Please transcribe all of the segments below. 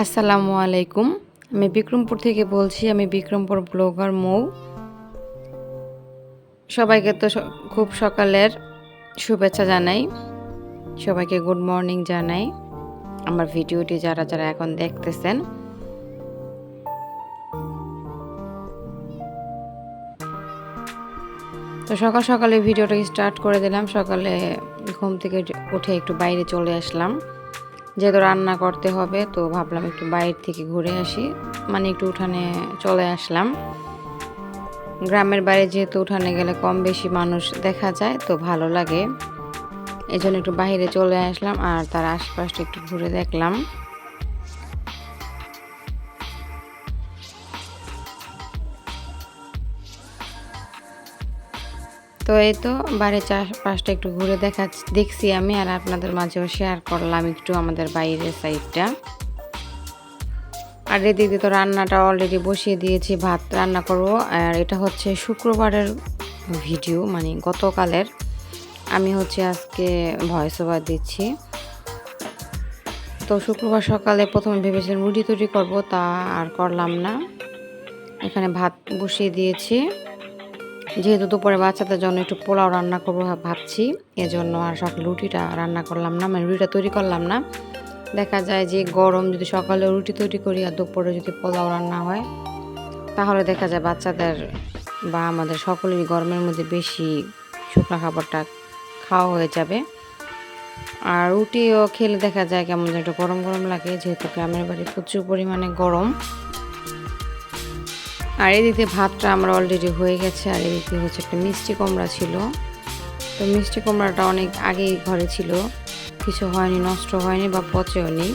আসসালামু আলাইকুম। আমি বিক্রমপুর থেকে বলছি। আমি বিক্রমপুর ব্লগার মৌ। সবাইকে তো খুব সকালের শুভেচ্ছা জানাই। সবাইকে গুড মর্নিং জানাই। আমার ভিডিওটি যারা যারা এখন দেখতেছেন, তো সকাল সকালে ভিডিওটা স্টার্ট করে দিলাম। সকালে ঘুম থেকে উঠে একটু বাইরে চলে আসলাম, যেহেতু রান্না করতে হবে, তো ভাবলাম একটু বাইরে থেকে ঘুরে আসি, মানে একটু উঠানে চলে আসলাম। গ্রামের বাইরে যেহেতু উঠানে গেলে কম বেশি মানুষ দেখা যায়, তো ভালো লাগে, এই জন্য একটু বাইরে চলে আসলাম আর তার আশপাশটা একটু ঘুরে দেখলাম। তো এই তো বাড়ির চারপাশটা একটু ঘুরে দেখছি আমি, আর আপনাদের মাঝেও শেয়ার করলাম একটু আমাদের বাইরের সাইডটা। আর এদিকে তো রান্নাটা অলরেডি বসিয়ে দিয়েছি, ভাত রান্না করব। আর এটা হচ্ছে শুক্রবারের ভিডিও, মানে গতকালের। আমি আজকে ভয়েস ওভার দিচ্ছি। তো শুক্রবার সকালে প্রথমে ভেবেছিলাম রুটি তৈরি করবো, তা আর করলাম না। এখানে ভাত বসিয়ে দিয়েছি, যেহেতু দুপুরে বাচ্চাদের জন্য একটু পোলাও রান্না করবো ভাবছি, এজন্য আর সকালে রুটিটা রান্না করলাম না, মানে রুটিটা তৈরি করলাম না। দেখা যায় যে গরম, যদি সকালে রুটি তৈরি করি আর দুপুরে যদি পোলাও রান্না হয়, তাহলে দেখা যায় বাচ্চাদের বা আমাদের সকলেরই গরমের মধ্যে বেশি শুকনো খাবারটা খাওয়া হয়ে যাবে। আর রুটিও খেলে দেখা যায় কেমন একটু গরম গরম লাগে, যেহেতু গ্রামের বাড়ি প্রচুর পরিমাণে গরম। আর এদিকে ভাতটা আমার অলরেডি হয়ে গেছে। আর এদিকে একটা মিষ্টি কুমড়া ছিল, তো মিষ্টি কুমড়াটা অনেক আগেই ঘরে ছিল, কিছু হয়নি, নষ্ট হয়নি বা পচেও নি।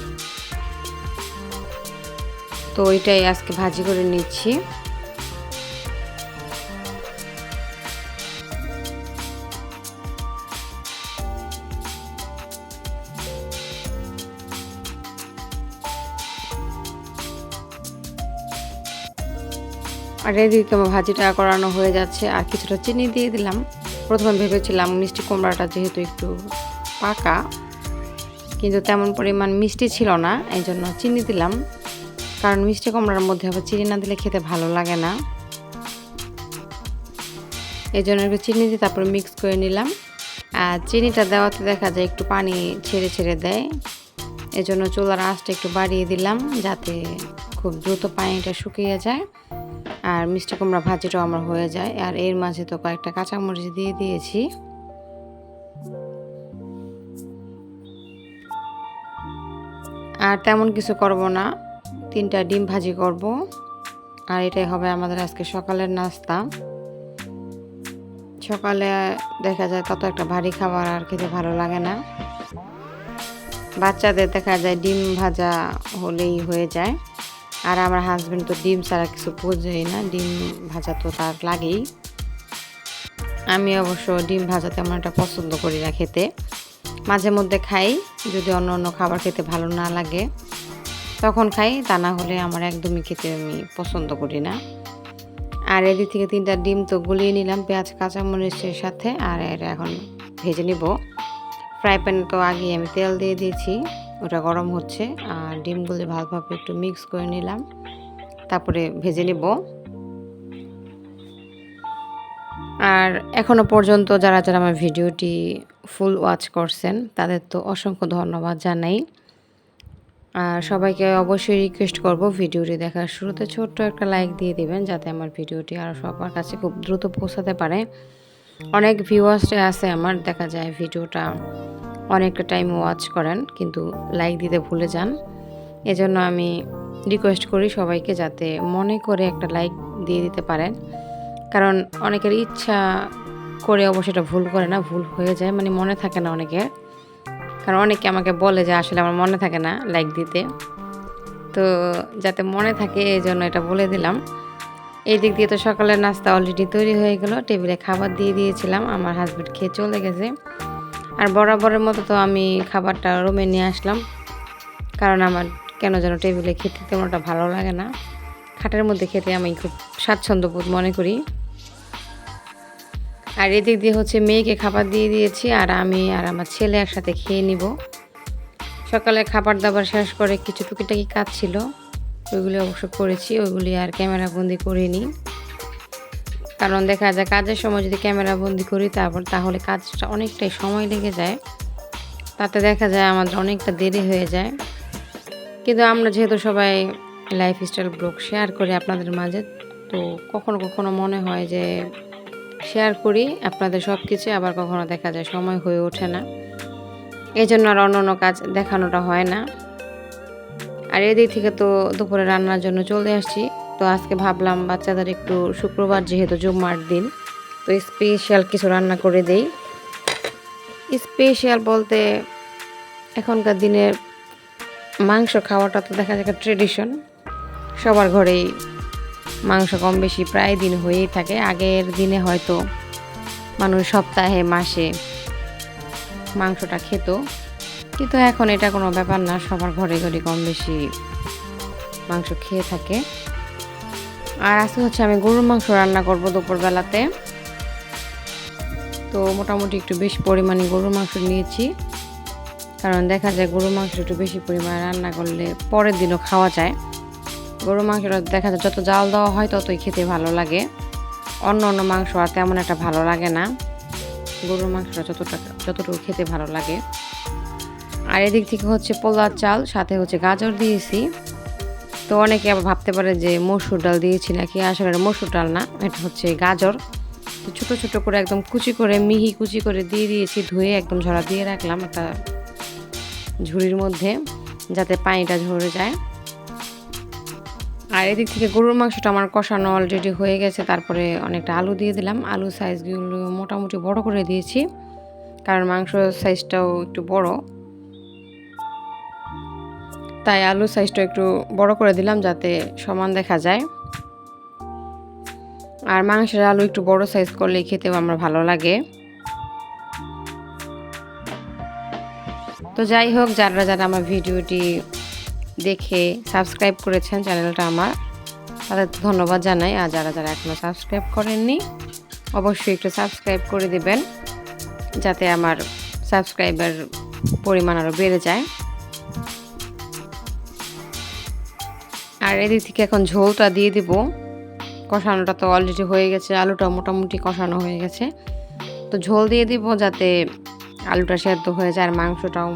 তো ওইটাই আজকে ভাজি করে নিচ্ছি। আর এদিকে আমার ভাজিটা করানো হয়ে যাচ্ছে, আর কিছুটা চিনি দিয়ে দিলাম। প্রথমে ভেবেছিলাম মিষ্টি কুমড়াটা যেহেতু একটু পাকা, কিন্তু তেমন পরিমাণ মিষ্টি ছিল না, এই জন্য চিনি দিলাম। কারণ মিষ্টি কুমড়ার মধ্যে আবার চিনি না দিলে খেতে ভালো লাগে না, এই জন্য একটু চিনি দিয়ে তারপরে মিক্স করে নিলাম। আর চিনিটা দেওয়াতে দেখা যায় একটু পানি ছেড়ে ছেড়ে দেয়, এই জন্য চুলার আঁচটা একটু বাড়িয়ে দিলাম, যাতে খুব দ্রুত পানিটা শুকিয়ে যায় আর মিষ্টি কুমড়া ভাজিটাও আমার হয়ে যায়। আর এর মাঝে তো কয়েকটা কাঁচামরিচ দিয়ে দিয়েছি। আর তেমন কিছু করব না, 3টা ডিম ভাজি করব, আর এটাই হবে আমাদের আজকে সকালের নাস্তা। সকালে দেখা যায় তত একটা ভারী খাবার আর খেতে ভালো লাগে না, বাচ্চাদের দেখা যায় ডিম ভাজা হলেই হয়ে যায়। আর আমার হাজবেন্ড তো ডিম ছাড়া কিছু বোঝেই না, ডিম ভাজা তো তার লাগেই। আমি অবশ্য ডিম ভাজা তেমন একটা পছন্দ করি না খেতে, মাঝে মধ্যে খাই, যদি অন্য অন্য খাবার খেতে ভালো না লাগে তখন খাই, তা না হলে আমার একদমই খেতে আমি পছন্দ করি না। আর এদিক থেকে 3টা ডিম তো গুলিয়ে নিলাম পেঁয়াজ কাঁচামরিচের সাথে, আর এটা এখন ভেজে নিব। ফ্রাই প্যানে তো আগে আমি তেল দিয়ে দিয়েছি, ওটা গরম হচ্ছে। আর ডিমগুলি ভালোভাবে একটু মিক্স করে নিলাম, তারপরে ভেজে নিব। আর এখনও পর্যন্ত যারা যারা আমার ভিডিওটি ফুল ওয়াচ করছেন, তাদের তো অসংখ্য ধন্যবাদ জানাই। আর সবাইকে অবশ্যই রিকোয়েস্ট করব, ভিডিওটি দেখার শুরুতে ছোট্ট একটা লাইক দিয়ে দেবেন, যাতে আমার ভিডিওটি আরও সবার কাছে খুব দ্রুত পৌঁছাতে পারে। অনেক ভিউয়ার্স আছে আমার, দেখা যায় ভিডিওটা অনেকটা টাইম ওয়াচ করেন কিন্তু লাইক দিতে ভুলে যান। এজন্য আমি রিকোয়েস্ট করি সবাইকে যাতে মনে করে একটা লাইক দিয়ে দিতে পারেন, কারণ অনেকের ইচ্ছা করে অবশ্যই ভুল করে না, ভুল হয়ে যায়, মানে মনে থাকে না অনেকের। কারণ অনেকে আমাকে বলে যে আসলে আমার মনে থাকে না লাইক দিতে, তো যাতে মনে থাকে এই জন্য এটা বলে দিলাম। এই দিক দিয়ে তো সকালের নাস্তা অলরেডি তৈরি হয়ে গেল, টেবিলে খাবার দিয়ে দিয়েছিলাম, আমার হাজব্যান্ড খেয়ে চলে গেছে। আর বরাবরের মতো তো আমি খাবারটা রুমে নিয়ে আসলাম, কারণ আমার কেন যেন টেবিলে খেতে তেমনটা ভালো লাগে না, খাটের মধ্যে খেতে আমি খুব স্বাচ্ছন্দ্য বোধ মনে করি। আর এদিক দিয়ে মেয়েকে খাবার দিয়ে দিয়েছি, আর আমি আর আমার ছেলে একসাথে খেয়ে নিব। সকালে খাবার দাবার শেষ করে কিছু টুকিটাকি কাজ ছিল, ওইগুলি অবশ্য করেছি। ওইগুলি আর ক্যামেরা বন্দি করিনি, কারণ দেখা যায় কাজের সময় যদি ক্যামেরা বন্দি করি তাহলে কাজটা অনেকটাই সময় লেগে যায়, তাতে দেখা যায় আমাদের অনেকটা দেরি হয়ে যায়। কিন্তু আমরা যেহেতু সবাই লাইফস্টাইল ব্লগ শেয়ার করি আপনাদের মাঝে, তো কখনো কখনো মনে হয় যে শেয়ার করি আপনাদের সব কিছু, আবার কখনো দেখা যায় সময় হয়ে ওঠে না, এই জন্য আর অন্য কাজ দেখানোটা হয় না। আর এদিক থেকে তো দুপুরে রান্নার জন্য চলে আসছি। তো আজকে ভাবলাম বাচ্চাদের একটু, শুক্রবার যেহেতু জুম্মার দিন, তো স্পেশাল কিছু রান্না করে দেই। স্পেশাল বলতে এখনকার দিনের মাংস খাওয়াটা তো দেখা যায় ট্রেডিশন, সবার ঘরেই মাংস কম বেশি প্রায় দিন হয়েই থাকে। আগের দিনে হয়তো মানুষ সপ্তাহে মাসে মাংসটা খেত, কিন্তু এখন এটা কোনো ব্যাপার না, সবার ঘরে ঘরে কম বেশি মাংস খেয়ে থাকে। আর আজকে হচ্ছে আমি গরুর মাংস রান্না করব দুপুরবেলাতে। তো মোটামুটি একটু বেশি পরিমাণে গরুর মাংস নিয়েছি, কারণ দেখা যায় গরুর মাংস একটু বেশি পরিমাণে রান্না করলে পরের দিনও খাওয়া যায়। গরুর মাংসটা দেখা যায় যত জাল দেওয়া হয় ততই খেতে ভালো লাগে, অন্য মাংস আর তেমন একটা ভালো লাগে না, গরুর মাংসটা যতটুকু খেতে ভালো লাগে। আর এদিক থেকে হচ্ছে পোলার চাল, সাথে হচ্ছে গাজর দিয়েছি। তো অনেকে আবার ভাবতে পারে যে মসুর ডাল দিয়েছি নাকি, আসলে মসুর ডাল না, এটা হচ্ছে গাজর। তো ছোটো ছোটো করে একদম কুচি করে মিহি কুচি করে দিয়ে দিয়েছি, ধুয়ে একদম ঝরা দিয়ে রাখলাম একটা ঝুড়ির মধ্যে, যাতে পানিটা ঝরে যায়। আর এদিক থেকে গরুর মাংসটা আমার কষানো অলরেডি হয়ে গেছে। তারপরে অনেকটা আলু দিয়ে দিলাম, আলু সাইজগুলো মোটামুটি বড় করে দিয়েছি, কারণ মাংস সাইজটাও একটু বড়, তাই আলু সাইজটা একটু বড় করে দিলাম যাতে সমান দেখা যায়। আর মাংসের আলু একটু বড় সাইজ করলে খেতেও আমার ভালো লাগে। তো যাই হোক, যারা যারা আমার ভিডিওটি দেখে সাবস্ক্রাইব করেছেন চ্যানেলটা আমার, তাদের ধন্যবাদ জানাই। আর যারা যারা এখনও সাবস্ক্রাইব করেননি অবশ্যই একটু সাবস্ক্রাইব করে দেবেন, যাতে আমার সাবস্ক্রাইবার পরিমাণ আরও বেড়ে যায়। আর এদিক থেকে এখন ঝোলটা দিয়ে দিব, কষানোটা তো অলরেডি হয়ে গেছে, আলুটা মোটামুটি কষানো হয়ে গেছে। তো ঝোল দিয়ে দিব যাতে আলুটা সেদ্ধ হয়ে যায়, আর মাংসটাও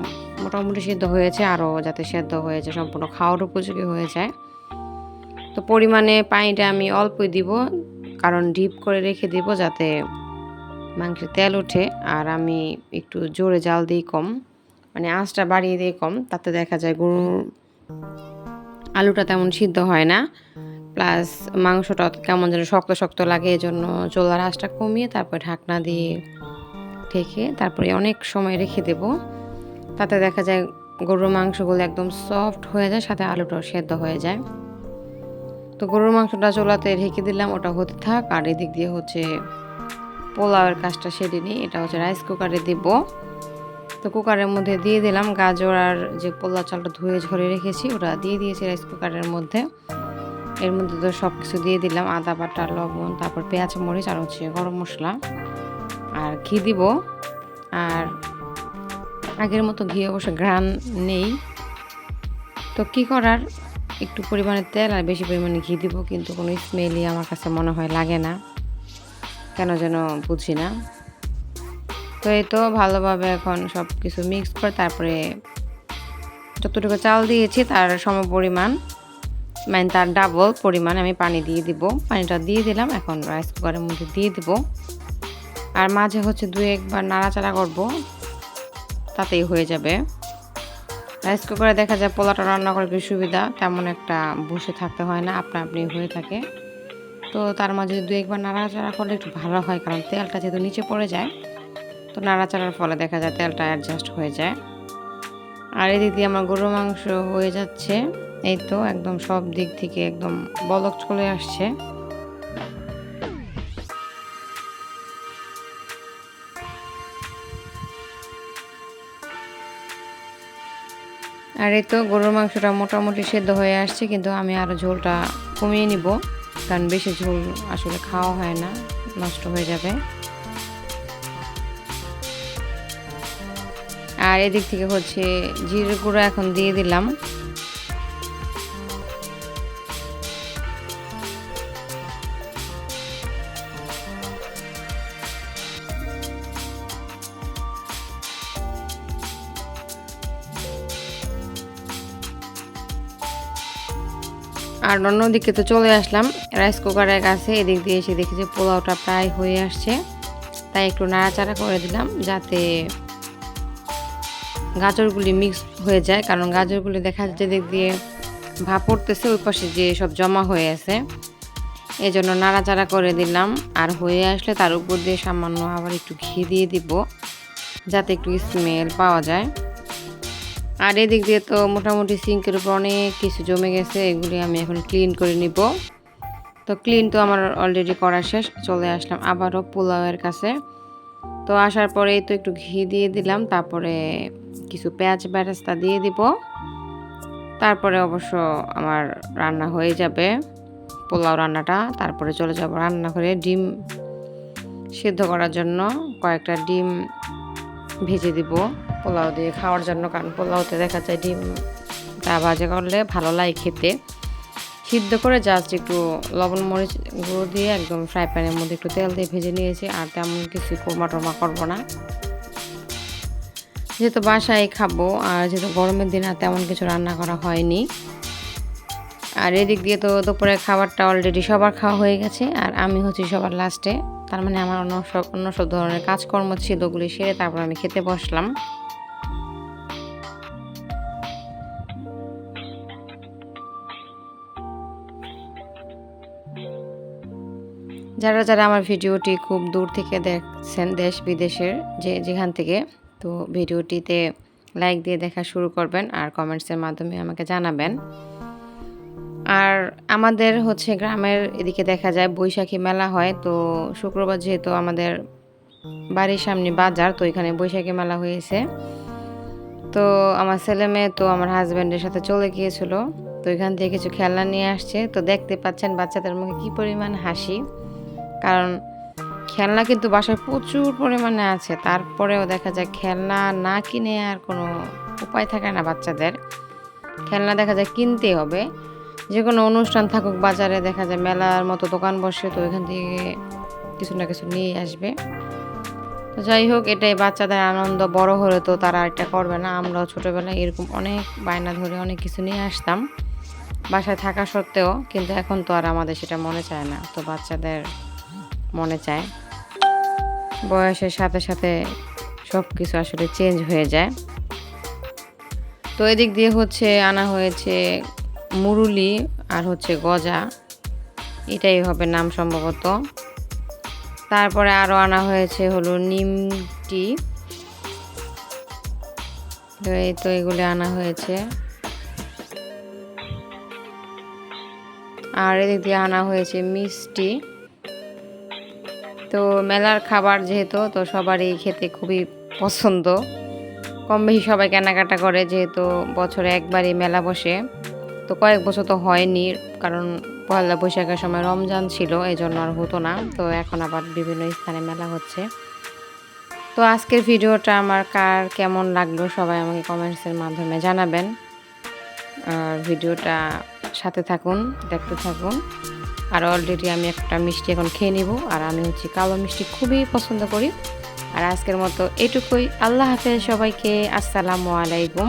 মোটামুটি সেদ্ধ হয়েছে, আরও যাতে সেদ্ধ হয়ে যায়, সম্পূর্ণ খাওয়ার উপযোগী হয়ে যায়। তো পরিমাণে পানিটা আমি অল্পই দিব, কারণ ডিপ করে রেখে দিব যাতে মাংসে তেল ওঠে। আর আমি একটু জোরে জাল দিই কম, মানে আঁচটা বাড়িয়ে দিই কম, তাতে দেখা যায় গরুর আলুটা তেমন সিদ্ধ হয় না, প্লাস মাংসটা কেমন যেন শক্ত শক্ত লাগে। এই জন্য চুলার আঁচটা কমিয়ে তারপর ঢাকনা দিয়ে ঢেকে তারপরে অনেক সময় রেখে দেব, তাতে দেখা যায় গরুর মাংসগুলো একদম সফট হয়ে যায়, সাথে আলুটাও সেদ্ধ হয়ে যায়। তো গরুর মাংসটা চুলাতে ঢেকে দিলাম, ওটা হতে থাক। আর এদিক দিয়ে হচ্ছে পোলাওয়ের কাজটা সেরে নিই, এটা হচ্ছে রাইস কুকারে দিব। তো কুকারের মধ্যে দিয়ে দিলাম গাজর, আর যে পোলাও চালটা ধুয়ে ঝরে রেখেছি ওটা দিয়ে দিয়েছি রাইস কুকারের মধ্যে। এর মধ্যে তো সব কিছু দিয়ে দিলাম, আদা বাটা, লবণ, তারপর পেঁয়াজ মরিচ, আর হচ্ছে গরম মশলা, আর ঘি দিব। আর আগের মতো ঘি অবশ্য ঘ্রাণ নেই, তো কি করার, একটু পরিমাণে তেল আর বেশি পরিমাণে ঘি দিব, কিন্তু কোনো স্মেলই আমার কাছে মনে হয় লাগে না, কেন যেন বুঝি না। তো এই তো ভালোভাবে এখন সব কিছু মিক্স করে তারপরে যতটুকু চাল দিয়েছি তার সম পরিমাণ, মানে তার ডাবল পরিমাণ আমি পানি দিয়ে দিব। পানিটা দিয়ে দিলাম, এখন রাইস কুকারের মধ্যে দিয়ে দিব। আর মাঝে হচ্ছে 2-1 বার নাড়াচাড়া করব, তাতেই হয়ে যাবে। রাইস কুকারে দেখা যায় পোলাটা রান্না করার কি সুবিধা, তেমন একটা বসে থাকতে হয় না, আপনা আপনি হয়ে থাকে। তো তার মাঝে 2-1 বার নাড়াচাড়া করলে একটু ভালো হয়, কারণ তেলটা যেহেতু নিচে পড়ে যায়, তো নাড়াচাড়ার ফলে দেখা যায় তেলটা অ্যাডজাস্ট হয়ে যায়। আর এদিক দিয়ে আমার গরুর মাংস হয়ে যাচ্ছে, এই তো একদম সব দিক থেকে একদম বলক চলে আসছে। আর এই তো গরুর মাংসটা মোটামুটি সেদ্ধ হয়ে আসছে, কিন্তু আমি আরও ঝোলটা কমিয়ে নিব, কারণ বেশি ঝোল আসলে খাওয়া হয় না, নষ্ট হয়ে যাবে। আর এদিক থেকে হচ্ছে জিরে গুঁড়ো এখন দিয়ে দিলাম। আর অন্যদিকে তো চলে আসলাম রাইস কুকারের কাছে। এদিক দিয়ে এসে দেখি যে পোলাওটা প্রায় হয়ে আসছে, তাই একটু নাড়াচাড়া করে দিলাম যাতে গাজরগুলি মিক্স হয়ে যায়, কারণ গাজরগুলি দেখা যাচ্ছে দিক দিয়ে ভাপ পড়তেছে, ওই পাশে যে সব জমা হয়ে আছে, এই জন্য নাড়াচাড়া করে দিলাম। আর হয়ে আসলে তার উপর দিয়ে সামান্য আবার একটু ঘি দিয়ে দিব যাতে একটু স্মেল পাওয়া যায়। আর এদিক দিয়ে তো মোটামুটি সিঙ্কের উপর অনেক কিছু জমে গেছে, এগুলি আমি এখন ক্লিন করে নিব। তো ক্লিন তো আমার অলরেডি করা শেষ। চলে আসলাম আবারও পোলাওয়ের কাছে। তো আসার পরেই তো একটু ঘি দিয়ে দিলাম, তারপরে কিছু পেঁয়াজ বেরেস্তা দিয়ে দিব, তারপরে অবশ্য আমার রান্না হয়ে যাবে পোলাও রান্নাটা। তারপরে চলে যাব রান্নাঘরে ডিম সিদ্ধ করার জন্য। কয়েকটা ডিম ভেজে দিব পোলাও দিয়ে খাওয়ার জন্য, কারণ পোলাওতে দেখা যায় ডিমটা ভাজা করলে ভালো লাগে খেতে। সিদ্ধ করে জাস্ট একটু লবণ মরিচ গুঁড়ো দিয়ে একদম ফ্রাই প্যানের মধ্যে একটু তেল দিয়ে ভেজে নিয়েছি। আর তেমন কিছু কোরমা টোরমা করবো না, যেহেতু বাসায় খাবো আর যেহেতু গরমের দিন আর তেমন কিছু রান্না করা হয়নি। আর এদিক দিয়ে তো দুপুরের খাবারটা অলরেডি সবার খাওয়া হয়ে গেছে, আর আমি হচ্ছি সবার লাস্টে। তার মানে আমার অন্য সব ধরনের কাজকর্ম ছিল, ওগুলি সেরে তারপর আমি খেতে বসলাম। যারা যারা আমার ভিডিওটি খুব দূর থেকে দেখছেন, দেশ বিদেশের যেখান থেকে, তো ভিডিওটিতে লাইক দিয়ে দেখা শুরু করবেন আর কমেন্টসের মাধ্যমে আমাকে জানাবেন। আর আমাদের হচ্ছে গ্রামের এদিকে দেখা যায় বৈশাখী মেলা হয়। তো শুক্রবার যেহেতু আমাদের বাড়ির সামনে বাজার, তো এখানে বৈশাখী মেলা হয়েছে। তো আমার ছেলে মেয়ে তো আমার হাজব্যান্ডের সাথে চলে গিয়েছিল, তো এখান থেকে কিছু খেলনা নিয়ে আসছে। তো দেখতে পাচ্ছেন বাচ্চাদের মুখে কি পরিমাণ হাসি, কারণ খেলনা কিন্তু বাসায় প্রচুর পরিমাণে আছে, তারপরেও দেখা যায় খেলনা না কিনে আর কোনো উপায় থাকে না বাচ্চাদের। খেলনা দেখা যায় কিনতেই হবে, যে কোনো অনুষ্ঠান থাকুক বাজারে দেখা যায় মেলার মতো দোকান বসে, তো এখান থেকে কিছু না কিছু নিয়ে আসবে। তো যাই হোক, এটাই বাচ্চাদের আনন্দ। বড় হলে তো তারা এটা করবে না। আমরাও ছোটোবেলায় এরকম অনেক বায়না ধরে অনেক কিছু নিয়ে আসতাম বাসায় থাকা সত্ত্বেও, কিন্তু এখন তো আর আমাদের সেটা মনে চায় না। তো বাচ্চাদের মনে চায়। বয়সের সাথে সাথে সব কিছু আসলে চেঞ্জ হয়ে যায়। তো এদিক দিয়ে হচ্ছে আনা হয়েছে মুরুলি আর হচ্ছে গজা, এটাই হবে নাম সম্ভবত। তারপরে আরও আনা হয়েছে হলো নিমটি, তো এই তো এগুলি আনা হয়েছে। আর এদিক দিয়ে আনা হয়েছে মিষ্টি। তো মেলার খাবার যেহেতু, তো সবারই খেতে খুবই পছন্দ, কম বেশি সবাই কেনাকাটা করে, যেহেতু বছরে একবারই মেলা বসে। তো কয়েক বছর তো হয়নি, কারণ পয়লা বৈশাখের সময় রমজান ছিল, এই জন্য আর হতো না। তো এখন আবার বিভিন্ন স্থানে মেলা হচ্ছে। তো আজকের ভিডিওটা আমার কার কেমন লাগলো সবাই আমাকে কমেন্টসের মাধ্যমে জানাবেন। আর ভিডিওটা সাথে থাকুন, দেখতে থাকুন। আর অলরেডি আমি একটা মিষ্টি এখন খেয়ে নিব, আর আমি হচ্ছে কালো মিষ্টি খুবই পছন্দ করি। আর আজকের মতো এটুকুই। আল্লাহ হাফেজ সবাইকে। আসসালামু আলাইকুম।